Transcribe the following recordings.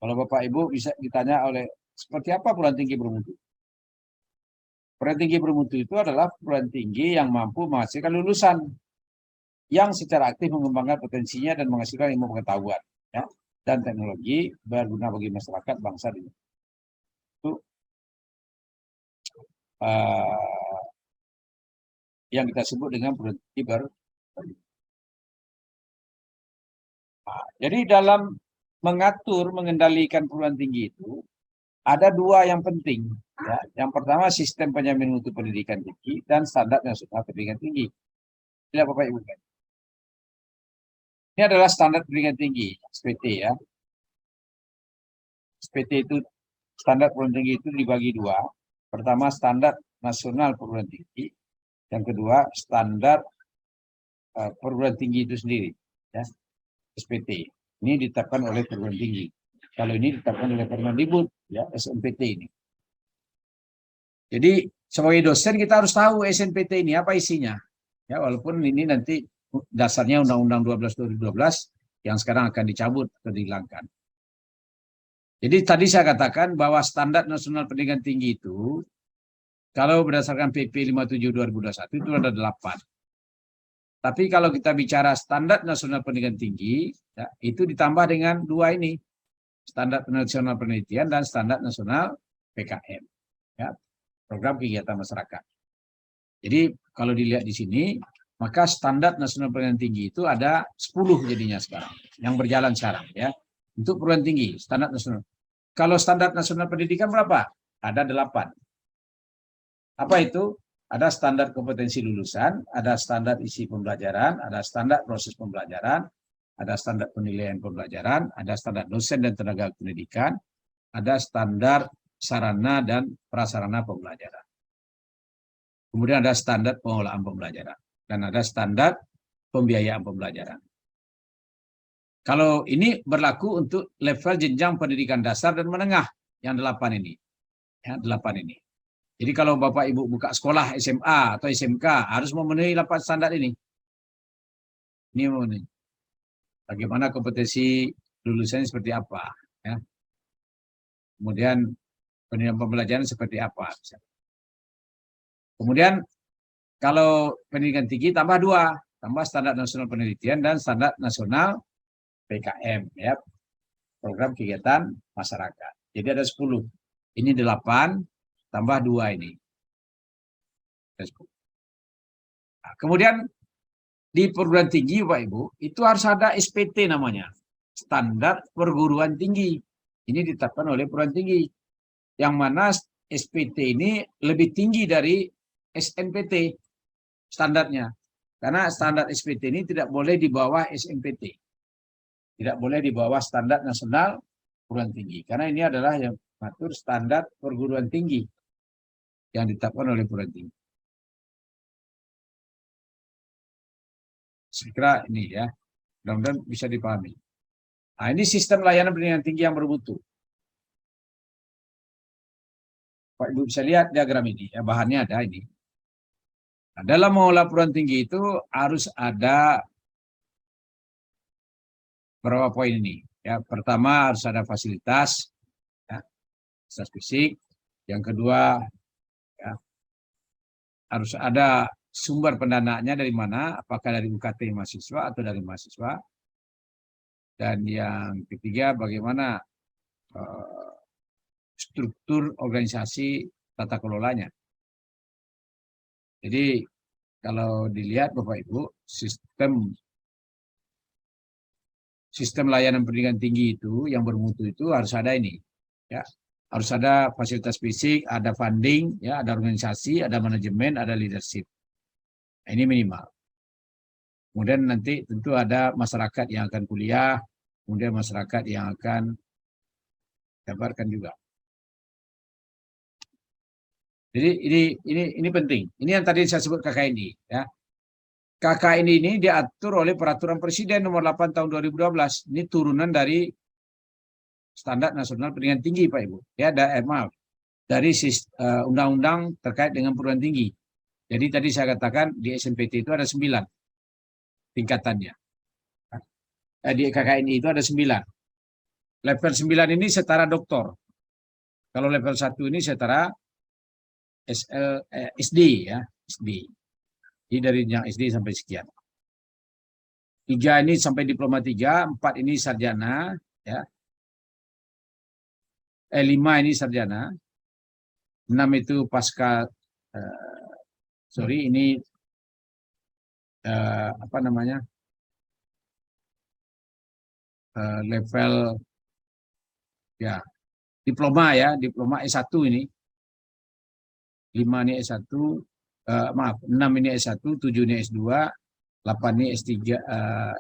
Kalau Bapak Ibu bisa ditanya oleh seperti apa perguruan tinggi bermutu? Perguruan tinggi bermutu itu adalah perguruan tinggi yang mampu menghasilkan lulusan yang secara aktif mengembangkan potensinya dan menghasilkan ilmu pengetahuan, ya, dan teknologi berguna bagi masyarakat bangsa di itu uh, yang kita sebut dengan perguruan tinggi Jadi dalam mengatur, mengendalikan perguruan tinggi itu ada dua yang penting. Ya. Yang pertama sistem penjamin mutu pendidikan tinggi dan standar nasional pendidikan tinggi. Tidak Bapak Ibu. Ini adalah standar pendidikan tinggi, SPT ya. SPT itu standar perguruan tinggi itu dibagi dua. Pertama standar nasional perguruan tinggi, yang kedua standar perguruan tinggi itu sendiri, ya. SPT. Ini ditetapkan oleh perguruan tinggi. Kalau ini ditetapkan oleh Permendikbud, ya, SNPT ini. Jadi sebagai dosen kita harus tahu SNPT ini apa isinya. Ya, walaupun ini nanti dasarnya Undang-Undang 12 2012 yang sekarang akan dicabut atau dihilangkan. Jadi tadi saya katakan bahwa standar nasional pendidikan tinggi itu kalau berdasarkan PP 57 2021 itu ada 8. Tapi kalau kita bicara standar nasional pendidikan tinggi, ya, itu ditambah dengan dua ini, standar nasional penelitian dan standar nasional PKM, ya, program kegiatan masyarakat. Jadi kalau dilihat di sini, maka standar nasional pendidikan tinggi itu ada 10 jadinya sekarang, yang berjalan sekarang, ya, untuk perguruan tinggi, standar nasional. Kalau standar nasional pendidikan berapa? Ada 8. Apa itu? Ada standar kompetensi lulusan, ada standar isi pembelajaran, ada standar proses pembelajaran, ada standar penilaian pembelajaran, ada standar dosen dan tenaga pendidikan, ada standar sarana dan prasarana pembelajaran. Kemudian ada standar pengolahan pembelajaran, dan ada standar pembiayaan pembelajaran. Kalau ini berlaku untuk level jenjang pendidikan dasar dan menengah, yang 8 ini. Ya, 8 ini. Jadi kalau Bapak Ibu buka sekolah SMA atau SMK harus memenuhi 8 standar ini. Ini memenuhi. Bagaimana kompetensi lulusannya seperti apa, ya. Kemudian penilaian pembelajaran seperti apa. Kemudian kalau pendidikan tinggi tambah 2, tambah standar nasional penelitian dan standar nasional PKM, ya, program kegiatan masyarakat. Jadi ada 10. Ini 8 tambah 2 ini. Nah, kemudian di perguruan tinggi Bapak Ibu, itu harus ada SPT namanya. Standar perguruan tinggi. Ini ditetapkan oleh perguruan tinggi. Yang mana SPT ini lebih tinggi dari SNPT standarnya. Karena standar SPT ini tidak boleh di bawah SNPT. Tidak boleh di bawah standar nasional perguruan tinggi. Karena ini adalah yang mengatur standar perguruan tinggi yang ditetapkan oleh perguruan tinggi. Saya kira ini ya, mudah-mudahan bisa dipahami. Nah, ini sistem layanan pendidikan tinggi yang bermutu. Pak Ibu bisa lihat diagram ini, ya, bahannya ada ini. Nah, dalam mengelola perguruan tinggi itu harus ada berapa poin ini. Ya, pertama harus ada fasilitas, ya, fasilitas fisik. Yang kedua, ya, harus ada sumber pendanaannya dari mana, apakah dari UKT mahasiswa atau dari mahasiswa. Dan yang ketiga, bagaimana struktur organisasi tata kelolanya. Jadi kalau dilihat Bapak Ibu, sistem layanan pendidikan tinggi itu yang bermutu itu harus ada ini, ya, harus ada fasilitas fisik, ada funding, ya, ada organisasi, ada manajemen, ada leadership. Nah, ini minimal. Kemudian nanti tentu ada masyarakat yang akan kuliah, kemudian masyarakat yang akan dapatkan juga. Jadi ini penting. Ini yang tadi saya sebut KKNI, ya. KKNI ini diatur oleh Peraturan Presiden Nomor 8 Tahun 2012. Ini turunan dari Standar Nasional Pendidikan Tinggi, Pak Ibu. Ya, maaf, dari undang-undang terkait dengan perguruan tinggi. Jadi tadi saya katakan di SNPT itu ada 9 tingkatannya. Di KKNI itu ada 9. Level 9 ini setara doktor. Kalau level 1 ini setara SD ya, SD. Jadi dari yang SD sampai sekian. 3 ini sampai diploma 3, 4 ini sarjana, ya. 5 ini sarjana, 6 itu pasca, ini apa namanya, level ya diploma ya, diploma S1 ini. 5 ini S1, maaf, 6 ini S1, 7 ini S2, 8 ini S3,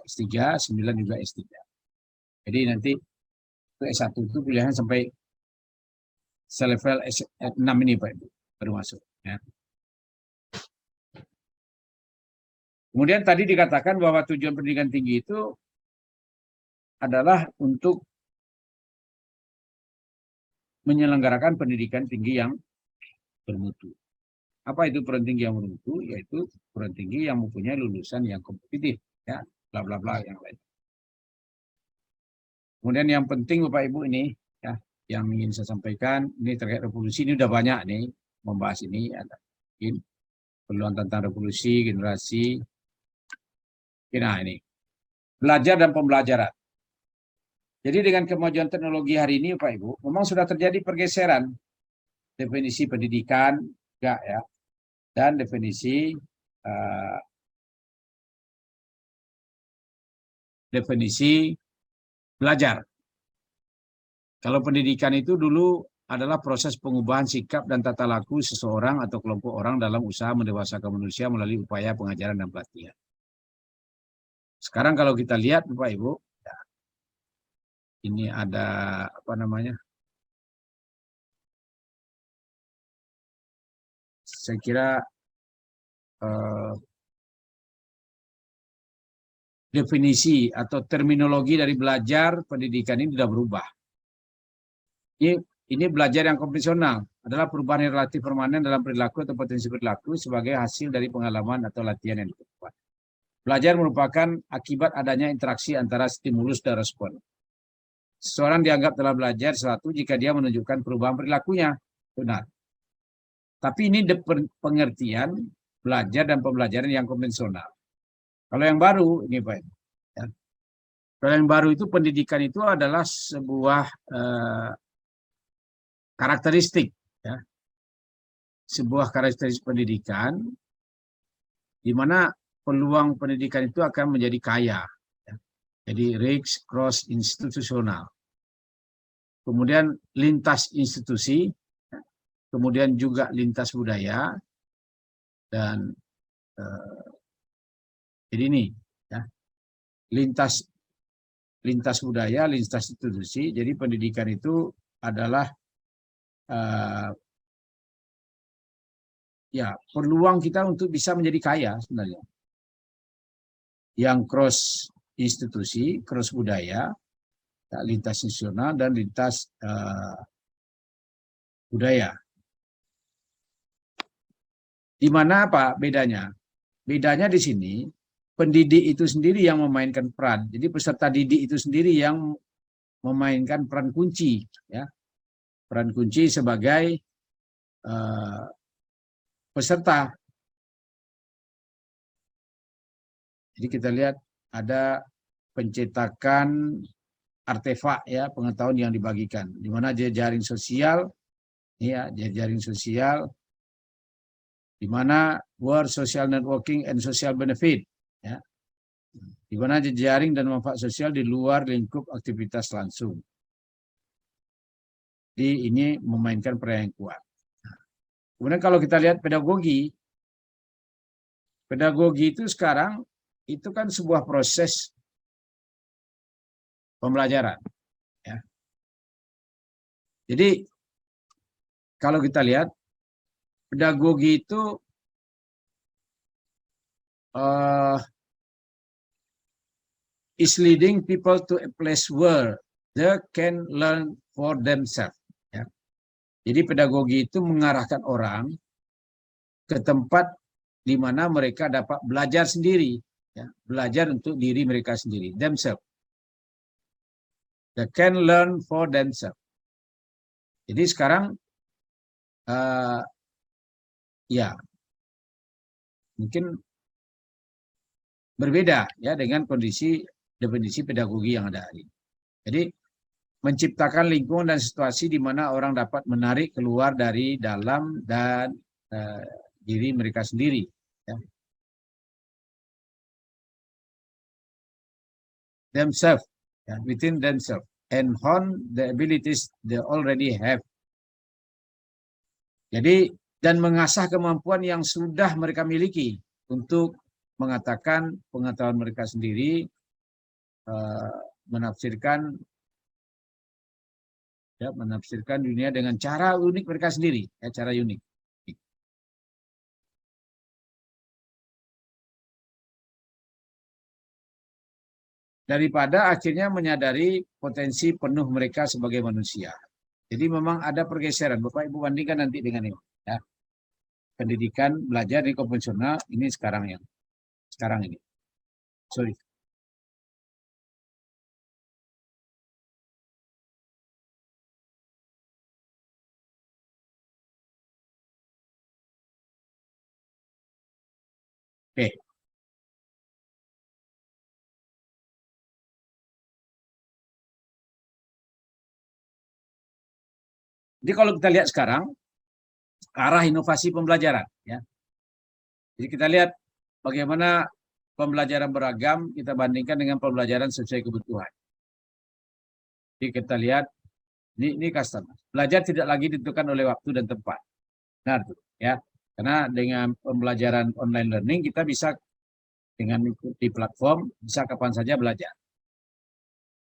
S3, 9 juga S3. Jadi nanti S1 itu pilihannya sampai selevel S6 ini Pak Ibu, baru masuk. Ya. Kemudian tadi dikatakan bahwa tujuan pendidikan tinggi itu adalah untuk menyelenggarakan pendidikan tinggi yang bermutu. Apa itu perguruan tinggi yang bermutu? Yaitu perguruan tinggi yang mempunyai lulusan yang kompetitif, ya, bla bla bla yang lain. Kemudian yang penting Bapak Ibu ini, ya, yang ingin saya sampaikan ini terkait revolusi, ini udah banyak nih membahas ini, ada peluang tentang revolusi generasi. Nah ini belajar dan pembelajaran. Jadi dengan kemajuan teknologi hari ini Bapak Ibu, memang sudah terjadi pergeseran definisi pendidikan, enggak ya, dan definisi belajar. Kalau pendidikan itu dulu adalah proses pengubahan sikap dan tata laku seseorang atau kelompok orang dalam usaha mendewasakan manusia melalui upaya pengajaran dan pelatihan. Sekarang kalau kita lihat Bapak Ibu, ya, ini ada apa namanya? Saya kira definisi atau terminologi dari belajar pendidikan ini sudah berubah. Ini belajar yang konvensional adalah perubahan yang relatif permanen dalam perilaku atau potensi perilaku sebagai hasil dari pengalaman atau latihan yang diperkuat. Belajar merupakan akibat adanya interaksi antara stimulus dan respon. Seseorang dianggap telah belajar sesuatu jika dia menunjukkan perubahan perilakunya. Benar. Tapi ini pengertian belajar dan pembelajaran yang konvensional. Kalau yang baru, ini Pak. Ya. Kalau yang baru itu pendidikan itu adalah sebuah karakteristik. Ya. Sebuah karakteristik pendidikan di mana peluang pendidikan itu akan menjadi kaya. Ya. Jadi reach cross institusional. Kemudian lintas institusi, kemudian juga lintas budaya, dan jadi ini ya, lintas budaya, lintas institusi. Jadi pendidikan itu adalah ya peluang kita untuk bisa menjadi kaya sebenarnya. Yang cross institusi, cross budaya, lintas nasional dan lintas budaya. Di mana apa bedanya? Bedanya di sini pendidik itu sendiri yang memainkan peran. Jadi peserta didik itu sendiri yang memainkan peran kunci, ya, peran kunci sebagai peserta. Jadi kita lihat ada pencetakan artefak ya pengetahuan yang dibagikan, di mana jejaring sosial, ya jejaring sosial, di mana word social networking and social benefit, ya, di mana jejaring dan manfaat sosial di luar lingkup aktivitas langsung. Jadi ini memainkan peran yang kuat. Kemudian kalau kita lihat pedagogi itu sekarang itu kan sebuah proses pembelajaran. Ya. Jadi kalau kita lihat pedagogi itu is leading people to a place where they can learn for themselves. Ya. Jadi pedagogi itu mengarahkan orang ke tempat di mana mereka dapat belajar sendiri, ya, belajar untuk diri mereka sendiri, themselves. They can learn for themselves. Jadi sekarang ya mungkin berbeda ya dengan definisi pedagogi yang ada hari ini. Jadi menciptakan lingkungan dan situasi di mana orang dapat menarik keluar dari dalam dan diri mereka sendiri. Ya. Themselves, ya, within themselves, and hone the abilities they already have. Jadi dan mengasah kemampuan yang sudah mereka miliki untuk mengatakan pengetahuan mereka sendiri, menafsirkan dunia dengan cara unik mereka sendiri, ya, cara unik. Daripada akhirnya menyadari potensi penuh mereka sebagai manusia. Jadi memang ada pergeseran. Bapak Ibu bandingkan nanti dengan ini. Ya. Pendidikan belajar di konvensional ini sekarang ini. Sorry. Oke. Jadi kalau kita lihat sekarang arah inovasi pembelajaran, ya. Jadi kita lihat bagaimana pembelajaran beragam kita bandingkan dengan pembelajaran sesuai kebutuhan. Jadi kita lihat ini custom. Belajar tidak lagi ditentukan oleh waktu dan tempat. Benar, ya. Karena dengan pembelajaran online learning kita bisa dengan mengikuti platform bisa kapan saja belajar.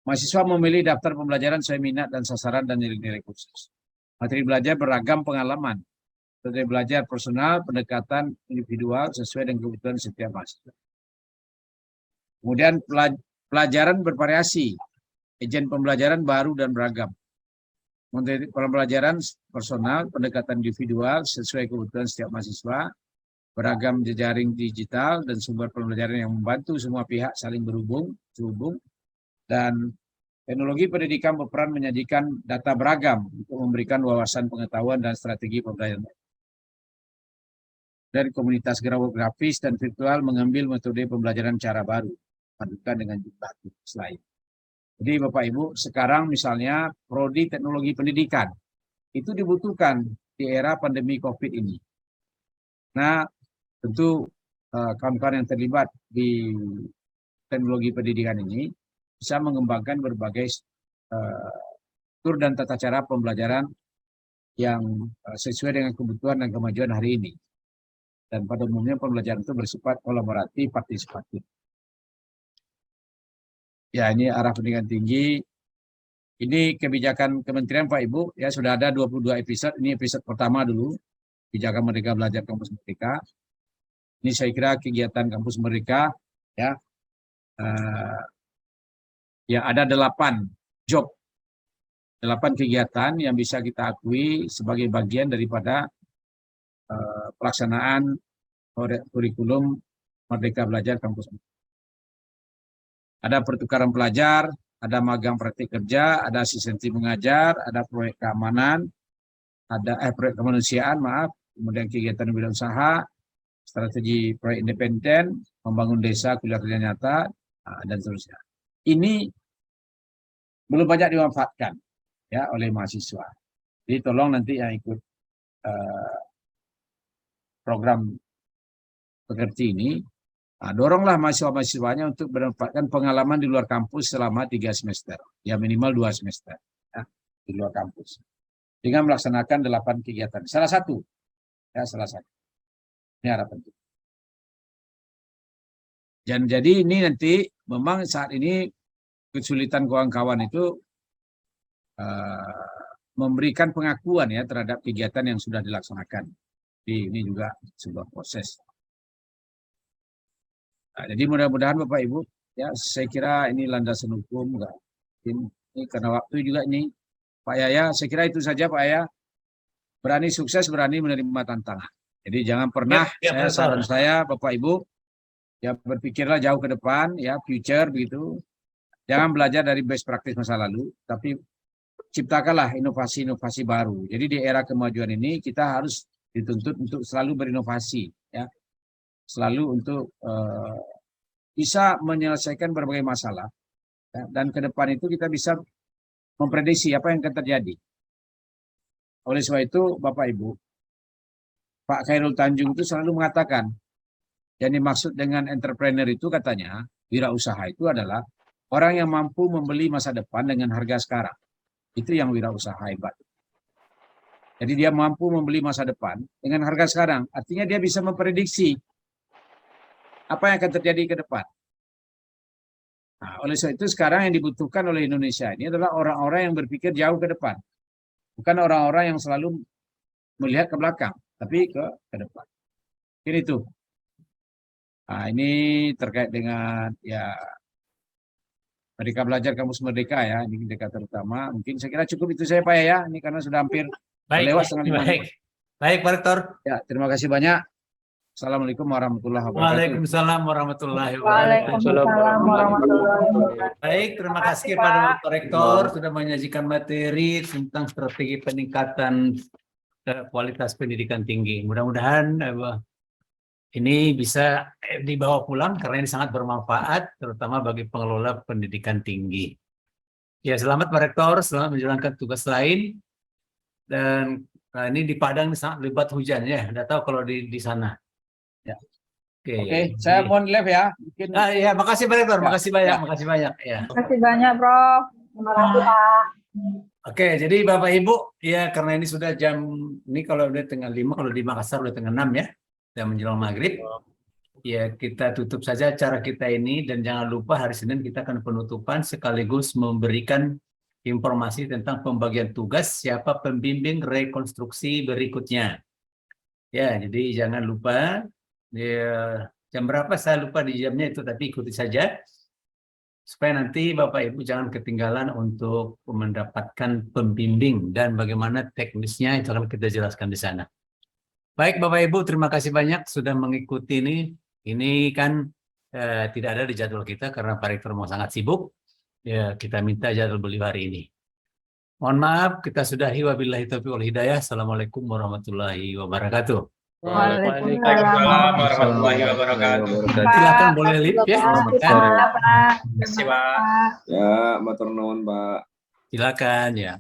Mahasiswa memilih daftar pembelajaran sesuai minat dan sasaran dan nilai-nilai khusus. Materi belajar beragam pengalaman. Materi belajar personal, pendekatan individual sesuai dengan kebutuhan setiap mahasiswa. Kemudian pelajaran bervariasi. Agent pembelajaran baru dan beragam. Materi pembelajaran personal, pendekatan individual sesuai kebutuhan setiap mahasiswa. Beragam jejaring digital dan sumber pembelajaran yang membantu semua pihak saling terhubung. Dan teknologi pendidikan berperan menyajikan data beragam untuk memberikan wawasan pengetahuan dan strategi pembelajaran. Dan komunitas grafis dan virtual mengambil metode pembelajaran cara baru, padukan dengan jumlah tugas lain. Jadi Bapak Ibu, sekarang misalnya prodi teknologi pendidikan itu dibutuhkan di era pandemi COVID ini. Nah, tentu kawan-kawan yang terlibat di teknologi pendidikan ini bisa mengembangkan berbagai struktur dan tata cara pembelajaran yang sesuai dengan kebutuhan dan kemajuan hari ini. Dan pada umumnya pembelajaran itu bersifat kolaboratif, partisipatif. Ya, ini arah pendidikan tinggi. Ini kebijakan Kementerian Pak Ibu, ya sudah ada 22 episode. Ini episode pertama dulu, kebijakan Merdeka Belajar Kampus Merdeka. Ini saya kira kegiatan Kampus Merdeka, ya. Ya ada 8 job, 8 kegiatan yang bisa kita akui sebagai bagian daripada pelaksanaan kurikulum Merdeka Belajar Kampus. Ada pertukaran pelajar, ada magang praktik kerja, ada asistensi mengajar, ada proyek keamanan, ada proyek kemanusiaan, maaf, kemudian kegiatan bidang usaha, strategi proyek independen, membangun desa, kuliah kerja nyata, dan seterusnya. Ini belum banyak dimanfaatkan ya oleh mahasiswa. Jadi tolong nanti yang ikut program pekerti ini, doronglah mahasiswa-mahasiswanya untuk memanfaatkan pengalaman di luar kampus selama 3 semester, ya minimal 2 semester ya, di luar kampus. Dengan melaksanakan 8 kegiatan. Salah satu. Ini harapan kita. Dan jadi ini nanti memang saat ini kesulitan kawan-kawan itu memberikan pengakuan ya terhadap kegiatan yang sudah dilaksanakan. Jadi ini juga sebuah proses. Nah, jadi mudah-mudahan Bapak Ibu, ya saya kira ini landasan hukum, enggak. Ini karena waktu juga ini, Pak Yaya, saya kira itu saja Pak Yaya. Berani sukses, berani menerima tantangan. Jadi jangan pernah, saran saya Bapak Ibu, ya berpikirlah jauh ke depan, ya future begitu. Jangan belajar dari best practice masa lalu, tapi ciptakanlah inovasi-inovasi baru. Jadi di era kemajuan ini kita harus dituntut untuk selalu berinovasi, ya, selalu untuk bisa menyelesaikan berbagai masalah, ya, dan ke depan itu kita bisa memprediksi apa yang akan terjadi. Oleh sebab itu, Bapak Ibu, Pak Khairul Tanjung itu selalu mengatakan, yang dimaksud dengan entrepreneur itu katanya, wirausaha itu adalah orang yang mampu membeli masa depan dengan harga sekarang. Itu yang wirausaha hebat. Jadi dia mampu membeli masa depan dengan harga sekarang. Artinya dia bisa memprediksi apa yang akan terjadi ke depan. Nah, oleh sebab itu sekarang yang dibutuhkan oleh Indonesia ini adalah orang-orang yang berpikir jauh ke depan. Bukan orang-orang yang selalu melihat ke belakang, tapi ke depan. Ini tuh. Nah, ini terkait dengan ya Merdeka Belajar Kamus Merdeka ya, ini Merdeka terutama. Mungkin saya kira cukup itu saya Pak ya, ini karena sudah hampir lewat setengah 5. Baik, Pak Rektor. Ya, terima kasih banyak. Assalamualaikum warahmatullahi wabarakatuh. Waalaikumsalam warahmatullahi wabarakatuh. Waalaikumsalam warahmatullahi wabarakatuh. Baik, terima kasih kepada Pak Rektor sudah menyajikan materi tentang strategi peningkatan kualitas pendidikan tinggi. Mudah-mudahan ini bisa dibawa pulang karena ini sangat bermanfaat, terutama bagi pengelola pendidikan tinggi. Ya, selamat Pak Rektor, selamat menjalankan tugas lain. Dan ini di Padang sangat lebat hujan ya, tidak tahu kalau di sana. Ya. Oke, saya mohon live ya. Mungkin. Ya, makasih Pak Rektor, Ya, makasih banyak, ya. makasih banyak. Ya. Terima kasih banyak, Prof. Terima kasih, Pak. Oke, jadi Bapak Ibu, ya karena ini sudah jam, ini kalau udah tengah 5, kalau di Makassar udah tengah 6 ya, dan menjelang maghrib. Ya, kita tutup saja acara kita ini dan jangan lupa hari Senin kita akan penutupan sekaligus memberikan informasi tentang pembagian tugas siapa pembimbing rekonstruksi berikutnya. Ya, jadi jangan lupa ya, jam berapa saya lupa di jamnya itu, tapi ikuti saja supaya nanti Bapak Ibu jangan ketinggalan untuk mendapatkan pembimbing dan bagaimana teknisnya itu akan kita jelaskan di sana. Baik Bapak Ibu, terima kasih banyak sudah mengikuti ini. Ini kan tidak ada di jadwal kita karena Pak Rektor mau sangat sibuk. Ya, kita minta jadwal beliau hari ini. Mohon maaf, kita sudahi wabillahi taufiq wal hidayah. Assalamualaikum warahmatullahi wabarakatuh. Waalaikumsalam warahmatullahi wabarakatuh. Silakan boleh live ya. Terima kasih, Pak. Terima kasih, Pak. Ya, matur nuwun, Pak. Silakan ya.